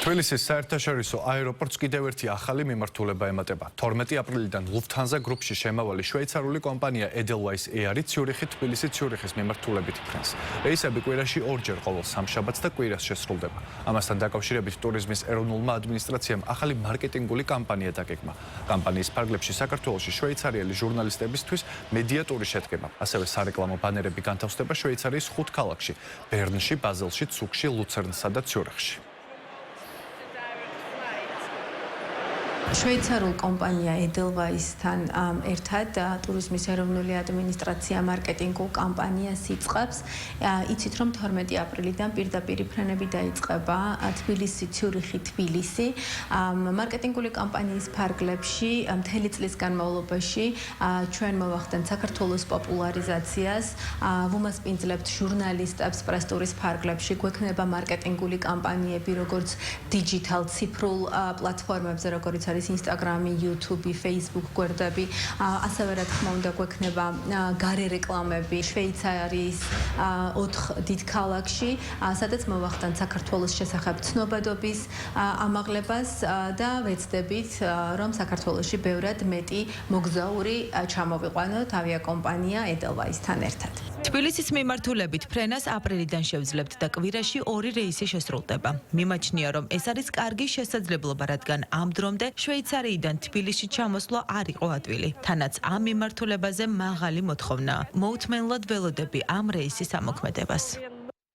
თბილისის საერთაშორისო აეროპორტს კიდევ ერთი ახალი მიმართულება ემატება. 12 აპრილიდან Lufthansa გრუპში შემავალი შვეიცარიული კომპანია Edelweiss Air-ი ციურიხით თბილისი-ციურიხის მიმართულებით ფრენს. რეისები კვირაში ორჯერ ყოველ სამშაბათს და კვირას შესრულდება. ამასთან დაკავშირებით ტურიზმის ეროვნულმა ადმინისტრაციამ ახალი მარკეტინგული კამპანია დაგეგმა. კამპანიის ფარგლებში საქართველოში შვეიცარიელი ჟურნალისტებისთვის მედიატური შედგება. ასევე სარეკლამო ბანერები განთავსდება შვეიცარიის 5 ქალაქში: ბერნში, ბაზელში, ცუგში, ლუცერნსა და ციურიხში. შვეიცარიულ კომპანია Edelweiss-თან ერთად ტურიზმის ეროვნული ადმინისტრაცია მარკეტინგულ კამპანიას იწყებს. იცით, რომ 12 აპრილიდან პირდაპირ ფრენები დაიწყება თბილისი-ციურიხი-თბილისი. მარკეტინგული კამპანიის ფარგლებში მთელი წლის განმავლობაში ჩვენ მოვახდენთ საქართველოს პოპულარიზაციას, ვუმასპინძლებთ ჟურნალისტებს პრესტურის ფარგლებში, გვექნება მარკეტინგული კამპანიები, როგორც დიჯიტალ ციფრულ პლატფორმებზე, როგორც არის Instagram, YouTube, Facebook გვერდები, ასევე რა თქმა უნდა გვექნება გარე რეკლამები შვეიცარიის 4 დიდ ქალაქში, სადაც მოვახდენთ საქართველოს შესახებ ცნობადობის ამაღლებას და ვეცდებით, რომ საქართველოში ბევრად მეტი მოგზაური ჩამოვიყვანოთ ავიაკომპანია Edelweiss-თან ერთად. თბილისის მიმართულებით ფრენას აპრილიდან შევძლებთ და კვირაში 2 რეისი შესრულდება. მიმაჩნია, რომ ეს არის კარგი შესაძლებლობა, რადგან ამ დრომდე შვეიცარიიდან თბილისში ჩამოსვლა არ იყო ადვილი. თანაც ამ მიმართულებაზე მაღალი მოთხოვნა. მოუთმენლად ველოდები ამ რეისის ამოქმედებას.